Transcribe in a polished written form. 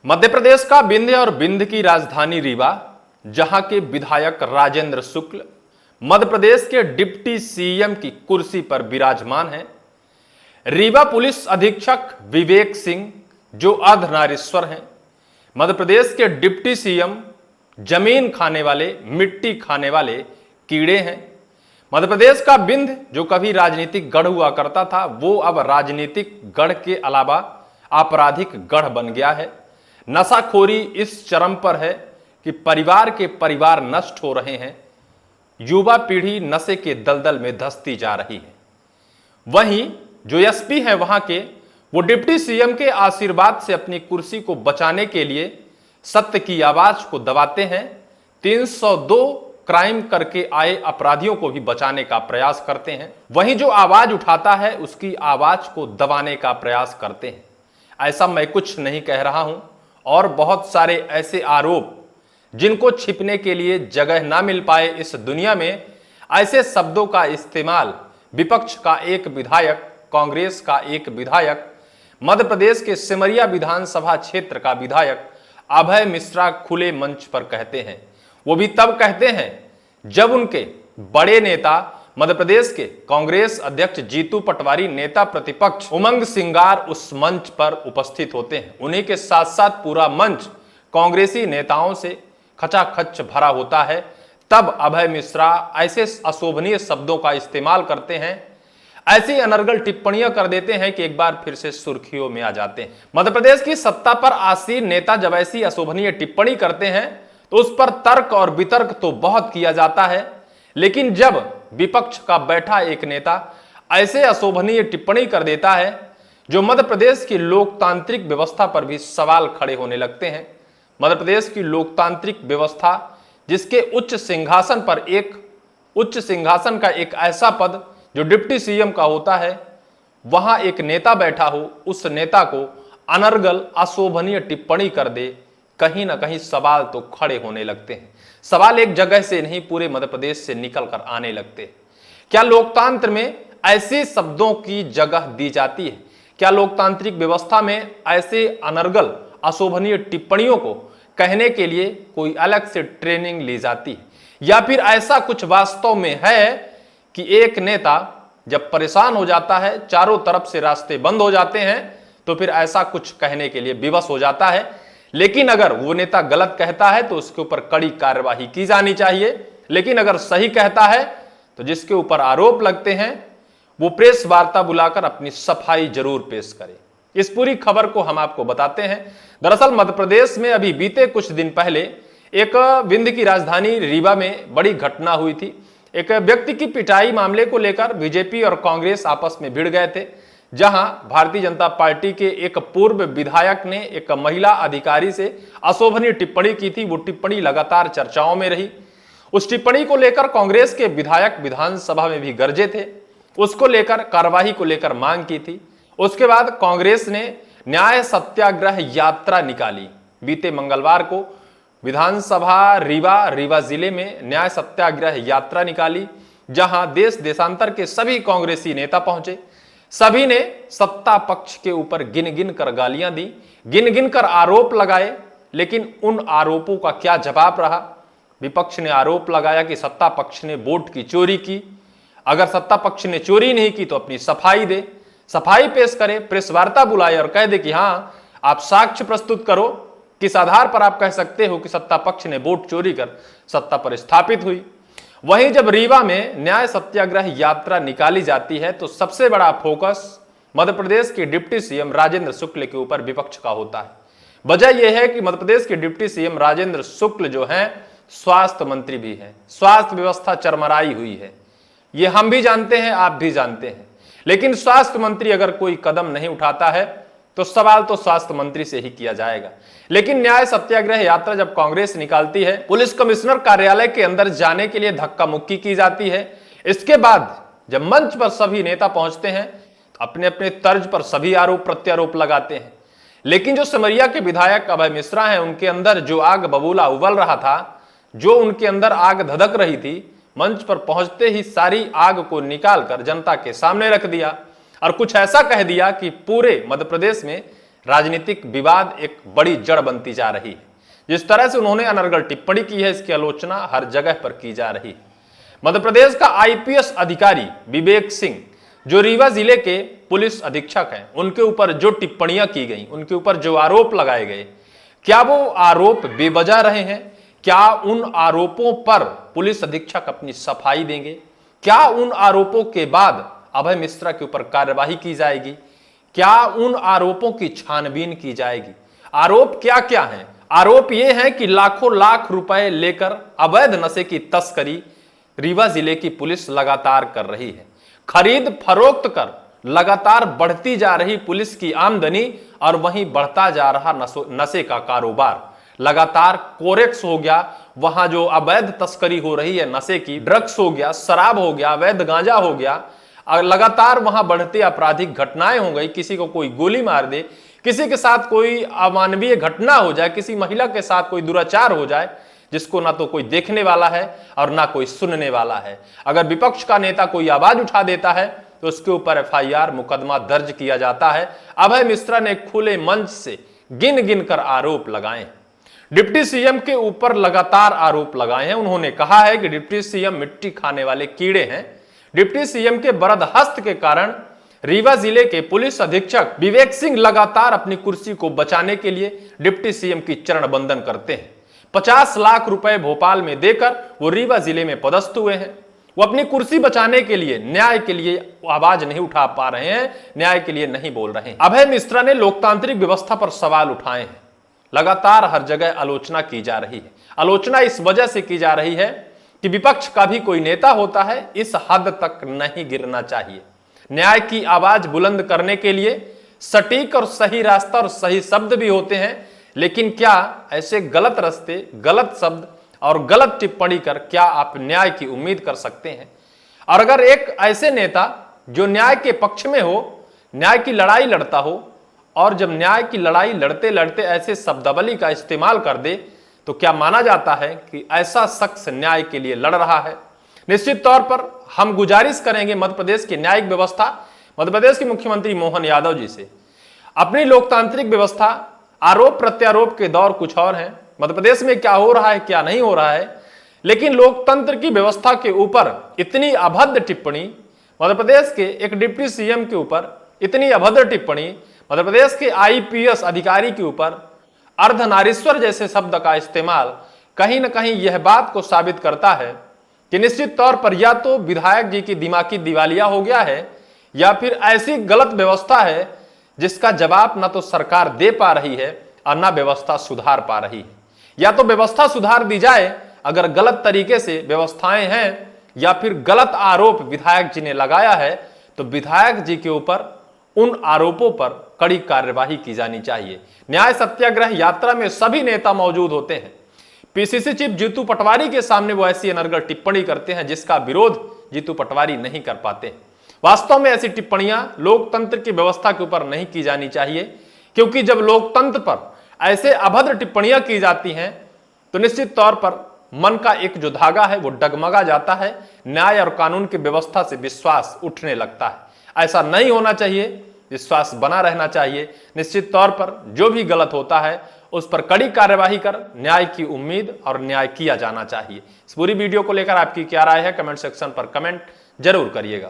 मध्य प्रदेश का विंध्य और विंध्य की राजधानी रीवा, जहां के विधायक राजेंद्र शुक्ल मध्य प्रदेश के डिप्टी सीएम की कुर्सी पर विराजमान हैं। रीवा पुलिस अधीक्षक विवेक सिंह जो अर्धनारीश्वर हैं। मध्य प्रदेश के डिप्टी सीएम जमीन खाने वाले, मिट्टी खाने वाले कीड़े हैं। मध्य प्रदेश का विंध्य जो कभी राजनीतिक गढ़ हुआ करता था, वो अब राजनीतिक गढ़ के अलावा आपराधिक गढ़ बन गया है। नशाखोरी इस चरम पर है कि परिवार के परिवार नष्ट हो रहे हैं। युवा पीढ़ी नशे के दलदल में धंसती जा रही है। वहीं जो एसपी हैं वहां के, वो डिप्टी सीएम के आशीर्वाद से अपनी कुर्सी को बचाने के लिए सत्य की आवाज को दबाते हैं। 302 क्राइम करके आए अपराधियों को भी बचाने का प्रयास करते हैं। वहीं जो आवाज उठाता है उसकी आवाज को दबाने का प्रयास करते हैं। ऐसा मैं कुछ नहीं कह रहा हूं, और बहुत सारे ऐसे आरोप जिनको छिपने के लिए जगह ना मिल पाए इस दुनिया में, ऐसे शब्दों का इस्तेमाल विपक्ष का एक विधायक, कांग्रेस का एक विधायक, मध्य प्रदेश के सिमरिया विधानसभा क्षेत्र का विधायक अभय मिश्रा खुले मंच पर कहते हैं। वो भी तब कहते हैं जब उनके बड़े नेता, मध्य प्रदेश के कांग्रेस अध्यक्ष जीतू पटवारी, नेता प्रतिपक्ष उमंग सिंगार उस मंच पर उपस्थित होते हैं। उन्हीं के साथ साथ पूरा मंच कांग्रेसी नेताओं से खचाखच भरा होता है। तब अभय मिश्रा ऐसे अशोभनीय शब्दों का इस्तेमाल करते हैं, ऐसी अनर्गल टिप्पणियां कर देते हैं कि एक बार फिर से सुर्खियों में आ जाते हैं। मध्य प्रदेश की सत्ता पर आसीन नेता जब ऐसी अशोभनीय टिप्पणी करते हैं तो उस पर तर्क और वितर्क तो बहुत किया जाता है, लेकिन जब विपक्ष का बैठा एक नेता ऐसे अशोभनीय टिप्पणी कर देता है जो मध्य प्रदेश की लोकतांत्रिक व्यवस्था पर भी सवाल खड़े होने लगते हैं। मध्य प्रदेश की लोकतांत्रिक व्यवस्था, जिसके उच्च सिंहासन का एक ऐसा पद जो डिप्टी सीएम का होता है, वहां एक नेता बैठा हो, उस नेता को अनर्गल अशोभनीय टिप्पणी कर दे, कहीं ना कहीं सवाल तो खड़े होने लगते हैं। सवाल एक जगह से नहीं, पूरे मध्य प्रदेश से निकल कर आने लगते हैं। क्या लोकतंत्र में ऐसे शब्दों की जगह दी जाती है? क्या लोकतांत्रिक व्यवस्था में ऐसे अनर्गल अशोभनीय टिप्पणियों को कहने के लिए कोई अलग से ट्रेनिंग ली जाती है? या फिर ऐसा कुछ वास्तव में है कि एक नेता जब परेशान हो जाता है, चारों तरफ से रास्ते बंद हो जाते हैं, तो फिर ऐसा कुछ कहने के लिए विवश हो जाता है? लेकिन अगर वो नेता गलत कहता है तो उसके ऊपर कड़ी कार्यवाही की जानी चाहिए, लेकिन अगर सही कहता है तो जिसके ऊपर आरोप लगते हैं वो प्रेस वार्ता बुलाकर अपनी सफाई जरूर पेश करे। इस पूरी खबर को हम आपको बताते हैं। दरअसल मध्य प्रदेश में अभी बीते कुछ दिन पहले एक विंध्य की राजधानी रीवा में बड़ी घटना हुई थी। एक व्यक्ति की पिटाई मामले को लेकर बीजेपी और कांग्रेस आपस में भिड़ गए थे, जहां भारतीय जनता पार्टी के एक पूर्व विधायक ने एक महिला अधिकारी से अशोभनीय टिप्पणी की थी। वो टिप्पणी लगातार चर्चाओं में रही। उस टिप्पणी को लेकर कांग्रेस के विधायक विधानसभा में भी गरजे थे, उसको लेकर कार्रवाई को लेकर मांग की थी। उसके बाद कांग्रेस ने न्याय सत्याग्रह यात्रा निकाली। बीते मंगलवार को विधानसभा रीवा जिले में न्याय सत्याग्रह यात्रा निकाली, जहां देश देशांतर के सभी कांग्रेसी नेता पहुंचे। सभी ने सत्ता पक्ष के ऊपर गिन गिन कर गालियां दी, गिन गिन कर आरोप लगाए, लेकिन उन आरोपों का क्या जवाब रहा? विपक्ष ने आरोप लगाया कि सत्ता पक्ष ने वोट की चोरी की। अगर सत्ता पक्ष ने चोरी नहीं की तो अपनी सफाई दे, सफाई पेश करे, प्रेस वार्ता बुलाए और कह दे कि हां, आप साक्ष्य प्रस्तुत करो, किस आधार पर आप कह सकते हो कि सत्ता पक्ष ने वोट चोरी कर सत्ता पर स्थापित हुई। वहीं जब रीवा में न्याय सत्याग्रह यात्रा निकाली जाती है तो सबसे बड़ा फोकस मध्य प्रदेश के डिप्टी सीएम राजेंद्र शुक्ल के ऊपर विपक्ष का होता है। वजह यह है कि मध्य प्रदेश के डिप्टी सीएम राजेंद्र शुक्ल जो हैं, स्वास्थ्य मंत्री भी हैं। स्वास्थ्य व्यवस्था चरमराई हुई है, ये हम भी जानते हैं, आप भी जानते हैं। लेकिन स्वास्थ्य मंत्री अगर कोई कदम नहीं उठाता है तो सवाल तो स्वास्थ्य मंत्री से ही किया जाएगा। लेकिन न्याय सत्याग्रह यात्रा जब कांग्रेस निकालती है, पुलिस कमिश्नर कार्यालय के अंदर जाने के लिए धक्का मुक्की की जाती है। इसके बाद जब मंच पर सभी नेता पहुंचते हैं तो अपने अपने तर्ज पर सभी आरोप प्रत्यारोप लगाते हैं। लेकिन जो सिमरिया के विधायक अभय मिश्रा हैं, उनके अंदर जो आग बबूला उबल रहा था, जो उनके अंदर आग धधक रही थी, मंच पर पहुंचते ही सारी आग को निकालकर जनता के सामने रख दिया और कुछ ऐसा कह दिया कि पूरे मध्य प्रदेश में राजनीतिक विवाद एक बड़ी जड़ बनती जा रही है। जिस तरह से उन्होंने अनर्गल टिप्पणी की है, इसकी आलोचना हर जगह पर की जा रही है। मध्य प्रदेश का आईपीएस अधिकारी विवेक सिंह, जो रीवा जिले के पुलिस अधीक्षक हैं, उनके ऊपर जो टिप्पणियां की गई, उनके ऊपर जो आरोप लगाए गए, क्या वो आरोप बेवजह रहे हैं? क्या उन आरोपों पर पुलिस अधीक्षक अपनी सफाई देंगे? क्या उन आरोपों के बाद अभय मिश्रा के ऊपर कार्यवाही की जाएगी? क्या उन आरोपों की छानबीन की जाएगी? आरोप क्या क्या हैं? आरोप ये है कि लाखों लाख रुपए लेकर अवैध नशे की तस्करी रीवा जिले की पुलिस लगातार कर रही है। खरीद फरोख्त कर लगातार बढ़ती जा रही पुलिस की आमदनी और वहीं बढ़ता जा रहा नशे का कारोबार। लगातार कोरेक्स हो गया, वहां जो अवैध तस्करी हो रही है नशे की, ड्रग्स हो गया, शराब हो गया, अवैध गांजा हो गया, लगातार वहां बढ़ती आपराधिक घटनाएं हो गई। किसी को कोई गोली मार दे, किसी के साथ कोई अमानवीय घटना हो जाए, किसी महिला के साथ कोई दुराचार हो जाए, जिसको ना तो कोई देखने वाला है और ना कोई सुनने वाला है। अगर विपक्ष का नेता कोई आवाज उठा देता है तो उसके ऊपर एफआईआर, मुकदमा दर्ज किया जाता है। अभय मिश्रा ने खुले मंच से गिन गिन कर आरोप लगाए हैं। डिप्टी सीएम के ऊपर लगातार आरोप लगाए हैं। उन्होंने कहा है कि डिप्टी सीएम मिट्टी खाने वाले कीड़े हैं। डिप्टी सीएम के बरदहस्त के कारण रीवा जिले के पुलिस अधीक्षक विवेक सिंह लगातार अपनी कुर्सी को बचाने के लिए डिप्टी सीएम की चरण बंदन करते हैं। 50 लाख रुपए भोपाल में देकर वो रीवा जिले में पदस्थ हुए हैं। वो अपनी कुर्सी बचाने के लिए, न्याय के लिए आवाज नहीं उठा पा रहे हैं, न्याय के लिए नहीं बोल रहे हैं। अभय मिश्रा ने लोकतांत्रिक व्यवस्था पर सवाल उठाए हैं। लगातार हर जगह आलोचना की जा रही है। आलोचना इस वजह से की जा रही है कि विपक्ष का भी कोई नेता होता है, इस हद तक नहीं गिरना चाहिए। न्याय की आवाज बुलंद करने के लिए सटीक और सही रास्ता और सही शब्द भी होते हैं, लेकिन क्या ऐसे गलत रास्ते, गलत शब्द और गलत टिप्पणी कर क्या आप न्याय की उम्मीद कर सकते हैं? और अगर एक ऐसे नेता जो न्याय के पक्ष में हो, न्याय की लड़ाई लड़ता हो, और जब न्याय की लड़ाई लड़ते लड़ते ऐसे शब्दावली का इस्तेमाल कर दे, तो क्या माना जाता है कि ऐसा शख्स न्याय के लिए लड़ रहा है? निश्चित तौर पर हम गुजारिश करेंगे मध्य प्रदेश की न्यायिक व्यवस्था, मध्य प्रदेश के मुख्यमंत्री मोहन यादव जी से, अपनी लोकतांत्रिक व्यवस्था, आरोप प्रत्यारोप के दौर कुछ और हैं। मध्य प्रदेश में क्या हो रहा है, क्या नहीं हो रहा है, लेकिन लोकतंत्र की व्यवस्था के ऊपर इतनी अभद्र टिप्पणी, मध्य प्रदेश के एक डिप्टी सीएम के ऊपर इतनी अभद्र टिप्पणी, मध्य प्रदेश के आईपीएस अधिकारी के ऊपर अर्धनारीश्वर जैसे शब्द का इस्तेमाल कहीं ना कहीं यह बात को साबित करता है कि निश्चित तौर पर या तो विधायक जी की दिमागी दिवालिया हो गया है, या फिर ऐसी गलत व्यवस्था है जिसका जवाब ना तो सरकार दे पा रही है और ना व्यवस्था सुधार पा रही है। या तो व्यवस्था सुधार दी जाए अगर गलत तरीके से व्यवस्थाएं हैं, या फिर गलत आरोप विधायक जी ने लगाया है तो विधायक जी के ऊपर, उन आरोपों पर कड़ी कार्यवाही की जानी चाहिए। न्याय सत्याग्रह यात्रा में सभी नेता मौजूद होते हैं। पीसीसी चीफ जीतू पटवारी के सामने वो ऐसी अनर्गल टिप्पणी करते हैं जिसका विरोध जीतू पटवारी नहीं कर पाते। वास्तव में ऐसी टिप्पणियां लोकतंत्र की व्यवस्था के ऊपर नहीं की जानी चाहिए, क्योंकि जब लोकतंत्र पर ऐसे अभद्र टिप्पणियां की जाती हैं तो निश्चित तौर पर मन का एक जो धागा है वो डगमगा जाता है। न्याय और कानून की व्यवस्था से विश्वास उठने लगता है। ऐसा नहीं होना चाहिए, विश्वास बना रहना चाहिए। निश्चित तौर पर जो भी गलत होता है उस पर कड़ी कार्यवाही कर न्याय की उम्मीद और न्याय किया जाना चाहिए। इस पूरी वीडियो को लेकर आपकी क्या राय है, कमेंट सेक्शन पर कमेंट जरूर करिएगा।